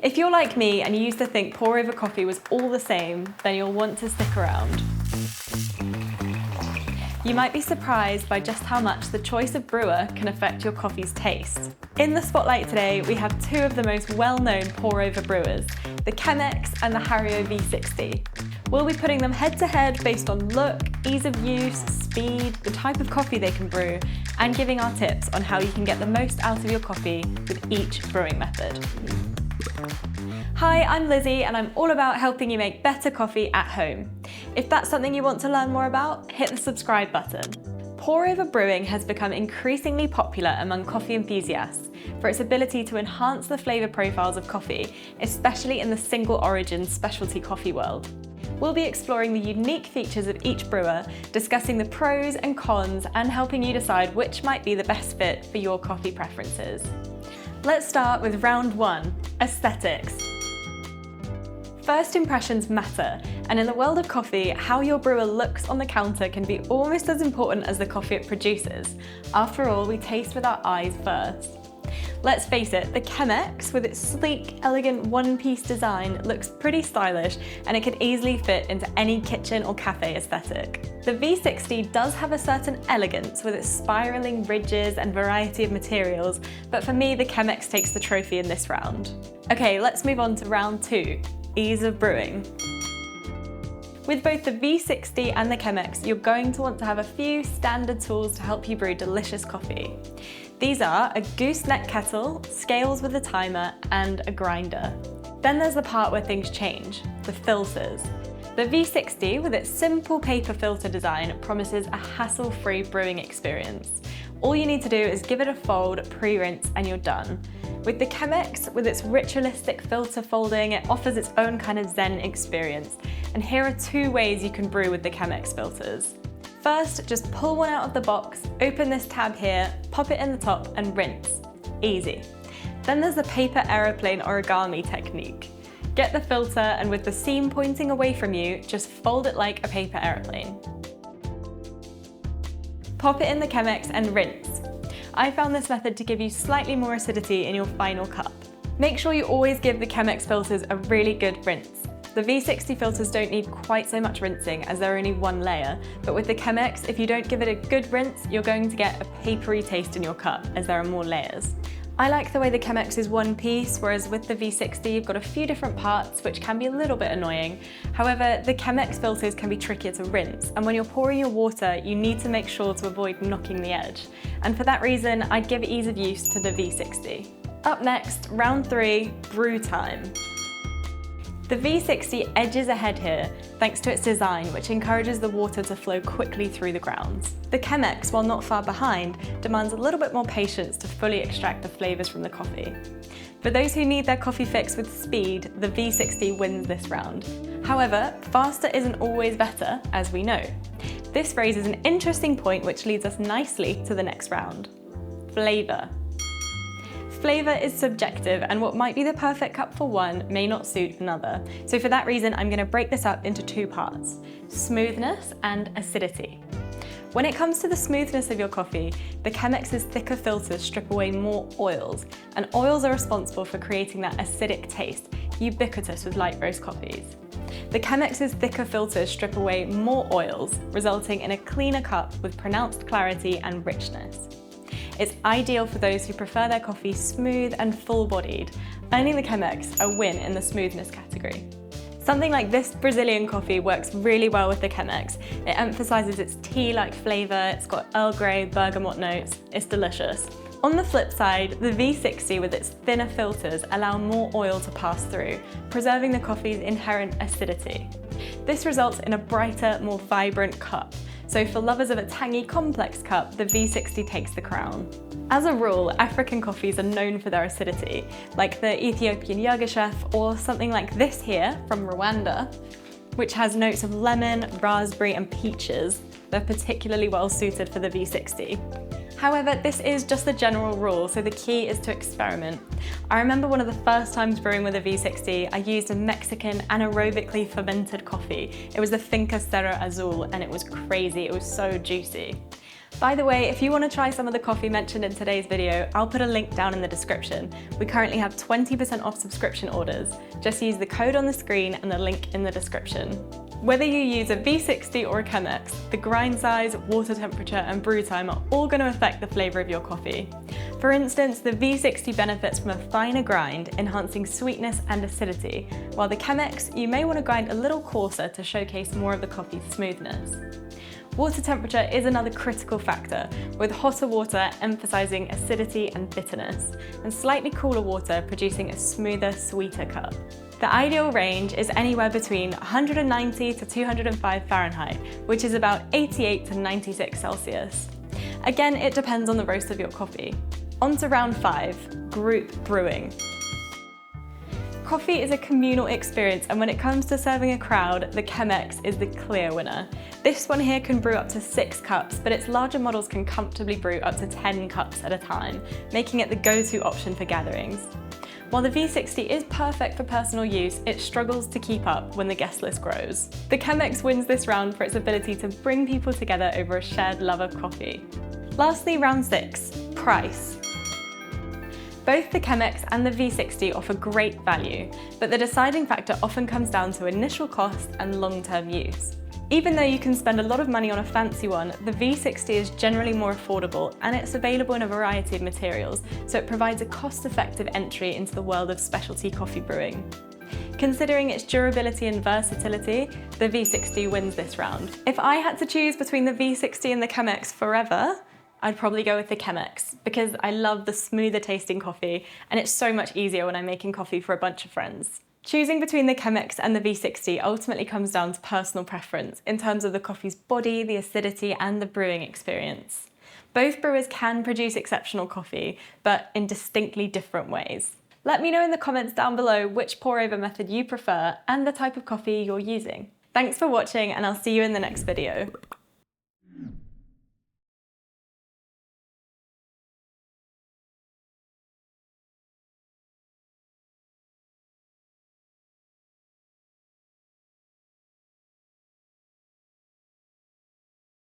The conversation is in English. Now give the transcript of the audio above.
If you're like me and you used to think pour over coffee was all the same, then you'll want to stick around. You might be surprised by just how much the choice of brewer can affect your coffee's taste. In the spotlight today, we have two of the most well-known pour-over brewers, the Chemex and the Hario V60. We'll be putting them head-to-head based on look, ease of use, speed, the type of coffee they can brew, and giving our tips on how you can get the most out of your coffee with each brewing method. Hi, I'm Lizzie and I'm all about helping you make better coffee at home. If that's something you want to learn more about, hit the subscribe button. Pour-over brewing has become increasingly popular among coffee enthusiasts for its ability to enhance the flavour profiles of coffee, especially in the single-origin specialty coffee world. We'll be exploring the unique features of each brewer, discussing the pros and cons, and helping you decide which might be the best fit for your coffee preferences. Let's start with round one, aesthetics. First impressions matter, and in the world of coffee, how your brewer looks on the counter can be almost as important as the coffee it produces. After all, we taste with our eyes first. Let's face it, the Chemex, with its sleek, elegant one-piece design, looks pretty stylish, and it could easily fit into any kitchen or cafe aesthetic. The V60 does have a certain elegance with its spiraling ridges and variety of materials, but for me, the Chemex takes the trophy in this round. Okay, let's move on to round two, ease of brewing. With both the V60 and the Chemex, you're going to want to have a few standard tools to help you brew delicious coffee. These are a gooseneck kettle, scales with a timer, and a grinder. Then there's the part where things change, the filters. The V60, with its simple paper filter design, promises a hassle-free brewing experience. All you need to do is give it a fold, pre-rinse, and you're done. With the Chemex, with its ritualistic filter folding, it offers its own kind of zen experience. And here are two ways you can brew with the Chemex filters. First, just pull one out of the box, open this tab here, pop it in the top, and rinse. Easy. Then there's the paper aeroplane origami technique. Get the filter, and with the seam pointing away from you, just fold it like a paper aeroplane. Pop it in the Chemex and rinse. I found this method to give you slightly more acidity in your final cup. Make sure you always give the Chemex filters a really good rinse. The V60 filters don't need quite so much rinsing as they're only one layer, but with the Chemex, if you don't give it a good rinse, you're going to get a papery taste in your cup as there are more layers. I like the way the Chemex is one piece, whereas with the V60 you've got a few different parts which can be a little bit annoying. However, the Chemex filters can be trickier to rinse, and when you're pouring your water, you need to make sure to avoid knocking the edge. And for that reason, I'd give ease of use to the V60. Up next, round three, brew time. The V60 edges ahead here thanks to its design, which encourages the water to flow quickly through the grounds. The Chemex, while not far behind, demands a little bit more patience to fully extract the flavours from the coffee. For those who need their coffee fix with speed, the V60 wins this round. However, faster isn't always better, as we know. This raises an interesting point which leads us nicely to the next round. Flavour. Flavour is subjective, and what might be the perfect cup for one may not suit another. So for that reason, I'm going to break this up into two parts, smoothness and acidity. When it comes to the smoothness of your coffee, the Chemex's thicker filters strip away more oils, and oils are responsible for creating that acidic taste, ubiquitous with light roast coffees. The Chemex's thicker filters strip away more oils, resulting in a cleaner cup with pronounced clarity and richness. It's ideal for those who prefer their coffee smooth and full-bodied, earning the Chemex a win in the smoothness category. Something like this Brazilian coffee works really well with the Chemex. It emphasises its tea-like flavour, it's got Earl Grey, bergamot notes, it's delicious. On the flip side, the V60 with its thinner filters allow more oil to pass through, preserving the coffee's inherent acidity. This results in a brighter, more vibrant cup. So for lovers of a tangy, complex cup, the V60 takes the crown. As a rule, African coffees are known for their acidity, like the Ethiopian Yirgacheffe or something like this here from Rwanda, which has notes of lemon, raspberry and peaches. They're particularly well suited for the V60. However, this is just a general rule, so the key is to experiment. I remember one of the first times brewing with a V60, I used a Mexican anaerobically fermented coffee. It was the Finca Serra Azul, and it was crazy, it was so juicy. By the way, if you want to try some of the coffee mentioned in today's video, I'll put a link down in the description. We currently have 20% off subscription orders. Just use the code on the screen and the link in the description. Whether you use a V60 or a Chemex, the grind size, water temperature, and brew time are all going to affect the flavour of your coffee. For instance, the V60 benefits from a finer grind, enhancing sweetness and acidity, while the Chemex, you may want to grind a little coarser to showcase more of the coffee's smoothness. Water temperature is another critical factor, with hotter water emphasising acidity and bitterness, and slightly cooler water producing a smoother, sweeter cup. The ideal range is anywhere between 190 to 205 Fahrenheit, which is about 88 to 96 Celsius. Again, it depends on the roast of your coffee. On to round 5, group brewing. Coffee is a communal experience, and when it comes to serving a crowd, the Chemex is the clear winner. This one here can brew up to 6 cups, but its larger models can comfortably brew up to 10 cups at a time, making it the go-to option for gatherings. While the V60 is perfect for personal use, it struggles to keep up when the guest list grows. The Chemex wins this round for its ability to bring people together over a shared love of coffee. Lastly, round 6, price. Both the Chemex and the V60 offer great value, but the deciding factor often comes down to initial cost and long-term use. Even though you can spend a lot of money on a fancy one, the V60 is generally more affordable and it's available in a variety of materials, so it provides a cost-effective entry into the world of specialty coffee brewing. Considering its durability and versatility, the V60 wins this round. If I had to choose between the V60 and the Chemex forever, I'd probably go with the Chemex because I love the smoother tasting coffee and it's so much easier when I'm making coffee for a bunch of friends. Choosing between the Chemex and the V60 ultimately comes down to personal preference in terms of the coffee's body, the acidity, and the brewing experience. Both brewers can produce exceptional coffee, but in distinctly different ways. Let me know in the comments down below which pour-over method you prefer and the type of coffee you're using. Thanks for watching, and I'll see you in the next video.